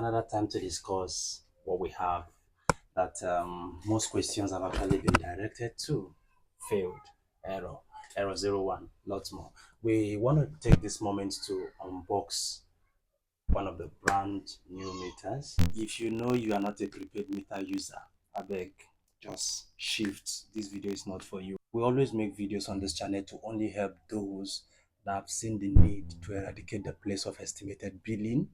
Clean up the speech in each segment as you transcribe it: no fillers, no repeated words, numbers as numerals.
another time to discuss what we have that most questions have actually been directed to. Failed, error, error 01, lots more. We want to take this moment to unbox one of the brand new meters. If you know you are not a prepaid meter user, I beg, just shift. This video is not for you. We always make videos on this channel to only help those that have seen the need to eradicate the place of estimated billing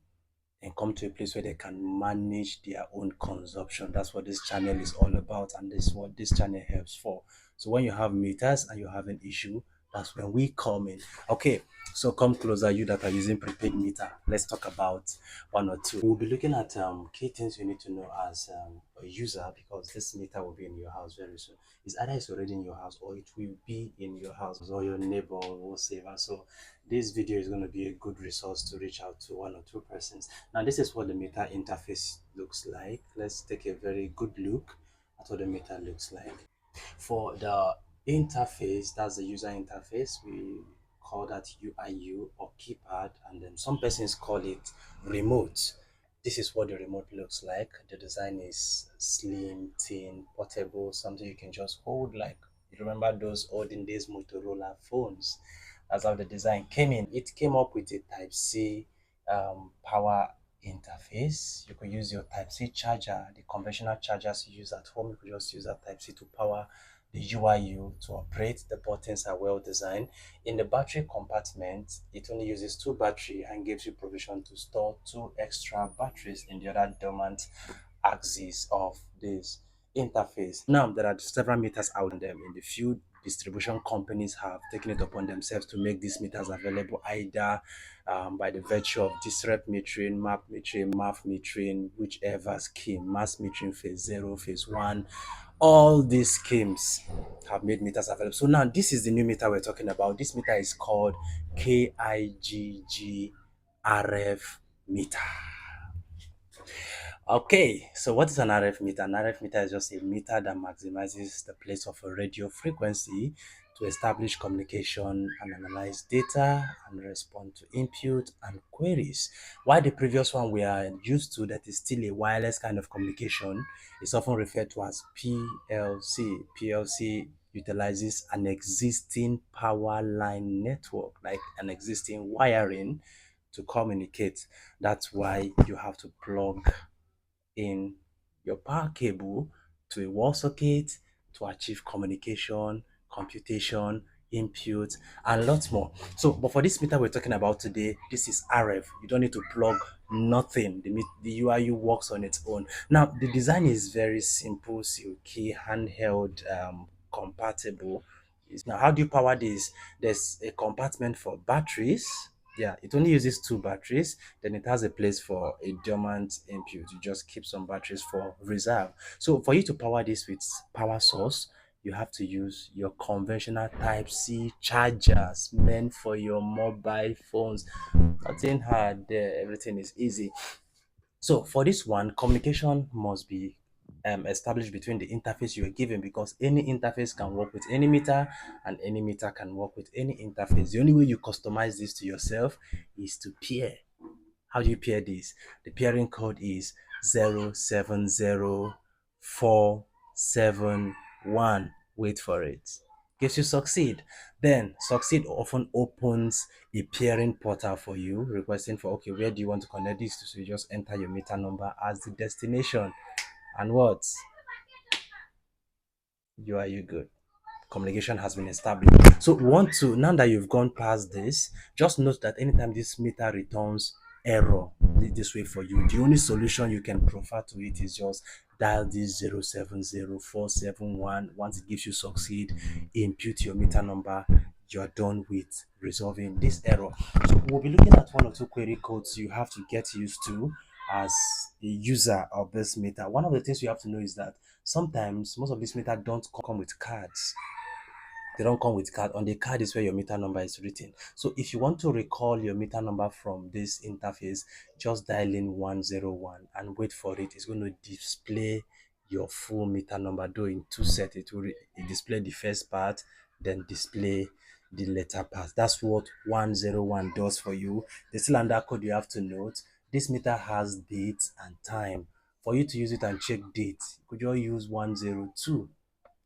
and come to a place where they can manage their own consumption. That's what this channel is all about, and this is what this channel helps for. So when you have meters and you have an issue, that's when we come in. Okay, so come closer, you that are using prepaid meter. Let's talk about one or two. We'll be looking at key things you need to know as a user, because this meter will be in your house very soon. It's either it's already in your house or it will be in your house or your neighbor or whatever. So this video is going to be a good resource to reach out to one or two persons. Now this is what the meter interface looks like. Let's take a very good look at what the meter looks like. For the interface, that's the user interface, we call that UIU or keypad, and then some persons call it remote. This is what the remote looks like. The design is slim, thin, portable, something you can just hold, like you remember those olden days Motorola phones. That's how the design came in. It came up with a Type C power interface. You could use your Type C charger, the conventional chargers you use at home. You could just use that Type C to power the UIU to operate. The buttons are well designed. In the battery compartment, it only uses two battery and gives you provision to store two extra batteries in the other dormant axis of this interface. Now, there are several meters out there in the field. Distribution companies have taken it upon themselves to make these meters available either by the virtue of disrep metering, map metering, MAF metering, whichever scheme, mass metering phase 0, phase 1. All these schemes have made meters available. So now this is the new meter we're talking about. This meter is called KIGG RF meter. Okay, so what is an RF meter? An RF meter is just a meter that maximizes the place of a radio frequency to establish communication and analyze data and respond to input and queries. While the previous one we are used to, that is still a wireless kind of communication, is often referred to as PLC. PLC utilizes an existing power line network, like an existing wiring, to communicate. That's why you have to plug in your power cable to a wall socket to achieve communication, computation, input, and lots more. So, but for this meter we're talking about today, this is RF. You don't need to plug nothing. The UIU works on its own. Now, the design is very simple, silky, handheld, compatible. Now, how do you power this? There's a compartment for batteries. Yeah, it only uses two batteries. Then it has a place for a dormant input. You just keep some batteries for reserve. So for you to power this with power source, you have to use your conventional Type C chargers meant for your mobile phones. Nothing hard there. Everything is easy. So for this one, communication must be established between the interface you are given, because any interface can work with any meter and any meter can work with any interface. The only way you customize this to yourself is to pair. How do you pair this? The pairing code is 070471. Wait for it. Gives you succeed. Then succeed often opens a pairing portal for you, requesting for, okay, where do you want to connect this to? So you just enter your meter number as the destination, and what? Are you good? Communication has been established. So want to, now that you've gone past this, just note that anytime this meter returns error this way for you, the only solution you can prefer to it is just dial this 070471. Once it gives you succeed, input your meter number, you're done with resolving this error. So we'll be looking at one or two query codes you have to get used to as a user of this meter. One of the things you have to know is that sometimes most of these meters don't come with cards. They don't come with card. On the card is where your meter number is written. So if you want to recall your meter number from this interface, just dial in 101 and wait for it. It's going to display your full meter number, though in two sets. It will display the first part, then display the later part. That's what 101 does for you. The still under code you have to note. This meter has date and time. For you to use it and check date, you could just use 102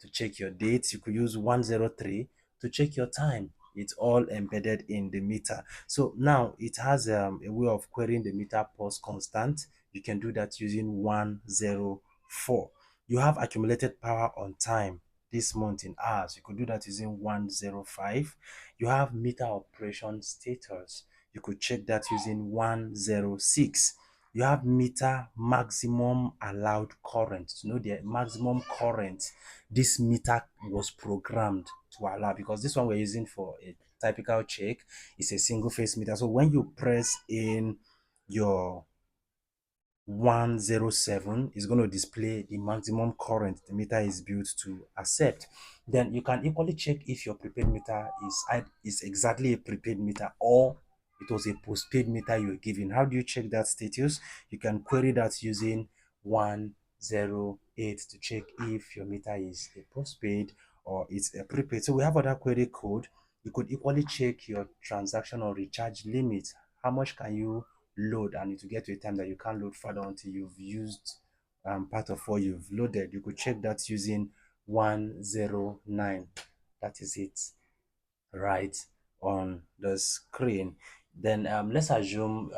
to check your dates. You could use 103 to check your time. It's all embedded in the meter. So now it has a way of querying the meter pulse constant. You can do that using 104. You have accumulated power on time this month in hours. You could do that using 105. You have meter operation status. You could check that using 106. You have meter maximum allowed current. To know the maximum current this meter was programmed to allow, because this one we're using for a typical check is a single phase meter. So when you press in your 107, is going to display the maximum current the meter is built to accept. Then you can equally check if your prepaid meter is exactly a prepaid meter or it was a postpaid meter you were given. How do you check that status? You can query that using 108 to check if your meter is a postpaid or it's a prepaid. So we have other query code. You could equally check your transaction or recharge limit. How much can you load, and it will get to a time that you can't load further until you've used part of what you've loaded. You could check that using 109. That is it right on the screen. Then let's assume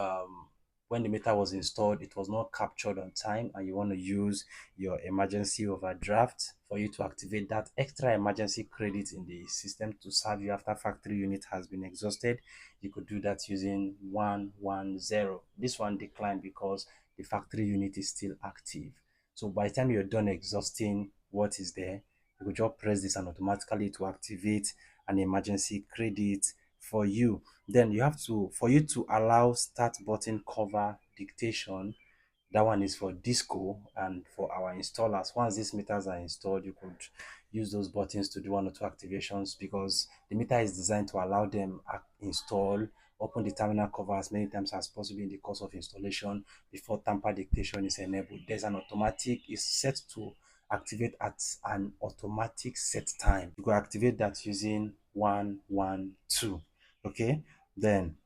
when the meter was installed, it was not captured on time, and you want to use your emergency overdraft for you to activate that extra emergency credit in the system to serve you after factory unit has been exhausted. You could do that using 110. This one declined because the factory unit is still active. So by the time you're done exhausting what is there, you could just press this and automatically to activate an emergency credit for you. Then you have to, for you to allow start button cover dictation, that one is for disco and for our installers. Once these meters are installed, you could use those buttons to do one or two activations, because the meter is designed to allow them install, open the terminal cover as many times as possible in the course of installation before tamper dictation is enabled. There's an automatic, is set to activate at an automatic set time. You could activate that using 112. Okay, then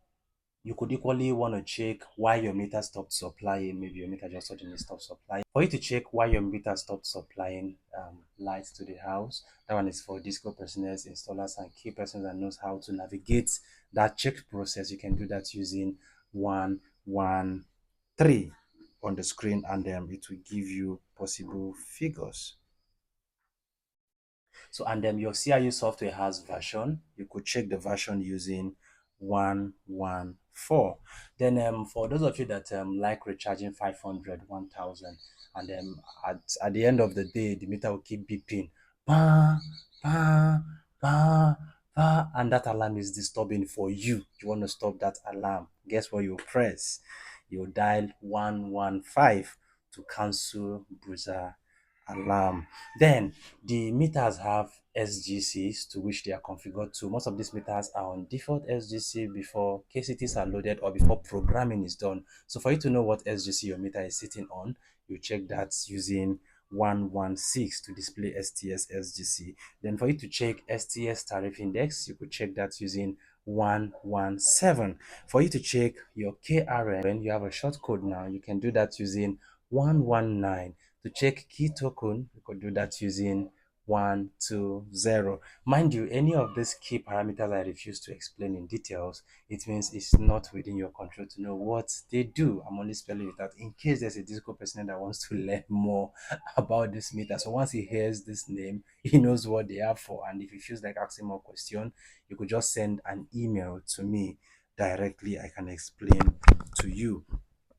you could equally want to check why your meter stopped supplying. Maybe your meter just suddenly stopped supplying. For you to check why your meter stopped supplying lights to the house, that one is for disco personnel, installers, and key persons that knows how to navigate that check process. You can do that using 113 on the screen, and it will give you possible figures. So, and then your CIU software has version. You could check the version using 114. Then for those of you that like recharging 500, 1000, and at the end of the day, the meter will keep beeping. Bah, bah, bah, bah, and that alarm is disturbing for you. You want to stop that alarm. Guess what you press? You dial 115 to cancel bruiser alarm. Then the meters have SGCs to which they are configured to. Most of these meters are on default SGC before KCTs are loaded or before programming is done. So for you to know what SGC your meter is sitting on, you check that using 116 to display STS SGC. Then for you to check STS tariff index, you could check that using 117. For you to check your KRF, when you have a short code now, you can do that using 119. To check key token, you could do that using 120. Mind you, any of these key parameters I refuse to explain in details, it means it's not within your control to know what they do. I'm only spelling it out in case there's a disco person that wants to learn more about this meter. So once he hears this name, he knows what they are for. And if he feels like asking more question, you could just send an email to me directly. I can explain to you.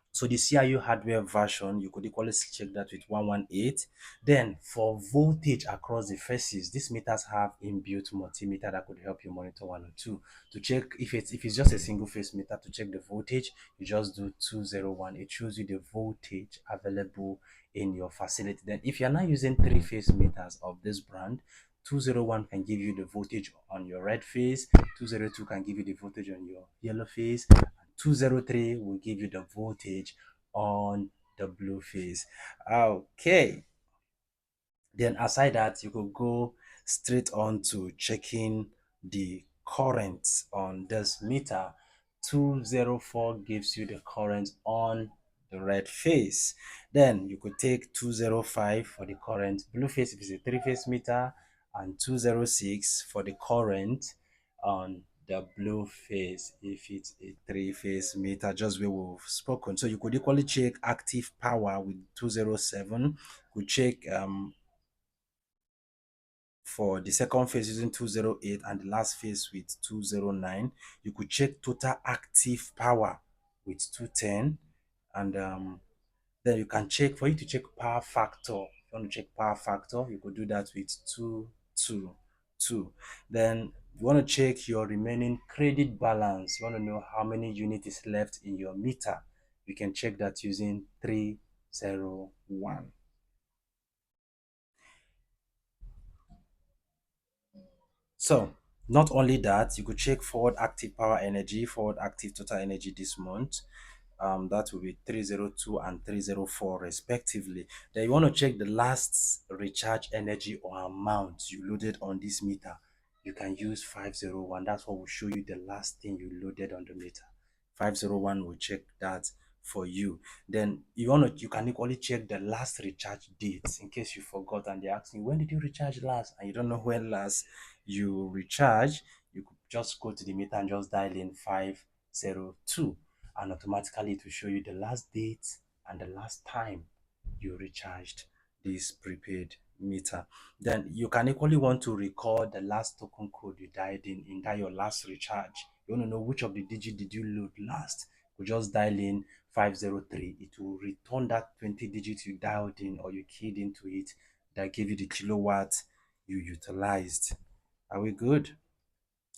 So the CIU hardware version, you could equally check that with 118. Then for voltage across the phases, these meters have inbuilt multimeter that could help you monitor 102. To check if it's just a single phase meter, to check the voltage, you just do 201. It shows you the voltage available in your facility. Then if you're not using three phase meters of this brand, 201 can give you the voltage on your red phase, 202 can give you the voltage on your yellow phase, 203 will give you the voltage on the blue phase. Okay, then aside that, you could go straight on to checking the current on this meter 204 gives you the current on the red phase. Then you could take 205 for the current blue phase if it's a three-phase meter, and 206 for the current on the blue phase if it's a three-phase meter, just where we've spoken. So you could equally check active power with 207, could check for the second phase using 208 and the last phase with 209. You could check total active power with 210, and then you can check, for you to check power factor. If you want to check power factor, you could do that with 222. Then you want to check your remaining credit balance. You want to know how many units is left in your meter. You can check that using 301. So not only that, you could check forward active power energy, forward active total energy this month. That will be 302 and 304 respectively. Then you want to check the last recharge energy or amount you loaded on this meter. You can use 501. That's what will show you the last thing you loaded on the meter. 501 will check that for you. Then you can equally check the last recharge date in case you forgot and they're asking, when did you recharge last, and you don't know when last you recharge. You could just go to the meter and just dial in 502, and automatically it will show you the last date and the last time you recharged this prepaid meter. Then you can equally want to record the last token code you dialed in that your last recharge. You want to know which of the digit did you load last. You just dial in 503. It will return that 20 digits you dialed in or you keyed into it that gave you the kilowatt you utilized. Are we good?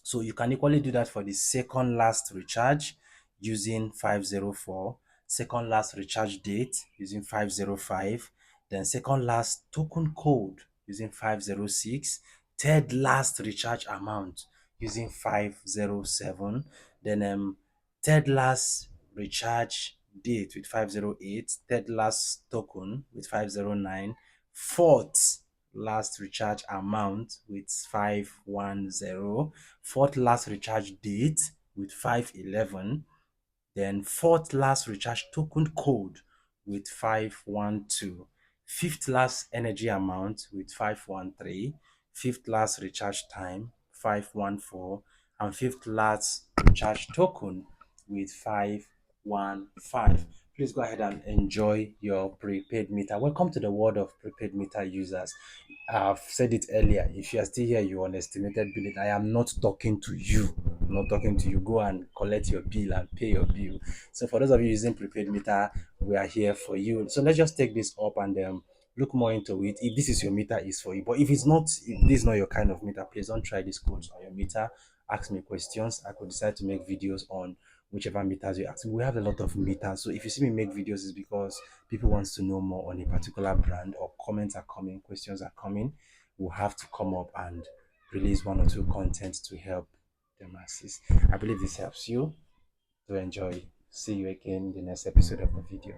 So you can equally do that for the second last recharge using 504, second last recharge date using 505, then second last token code using 506, third last recharge amount using 507, then third last recharge date with 508, third last token with 509, fourth last recharge amount with 510, fourth last recharge date with 511, then fourth last recharge token code with 512, fifth last energy amount with 513, fifth last recharge time 514, and fifth last recharge token with 515. Please go ahead and enjoy your prepaid meter. Welcome to the world of prepaid meter users. I've said it earlier. If you are still here, you underestimated billing. I am not talking to you. I'm not talking to you. Go and collect your bill and pay your bill. So for those of you using prepaid meter, we are here for you. So let's just take this up and look more into it. If this is your meter, is for you. But if it's not, if this is not your kind of meter, please don't try this codes on your meter. Ask me questions. I could decide to make videos on whichever meters you ask. We have a lot of meters. So if you see me make videos, it's because people wants to know more on a particular brand, or comments are coming, questions are coming. We'll have to come up and release one or two contents to help the masses. I believe this helps you to enjoy. See you again in the next episode of the video.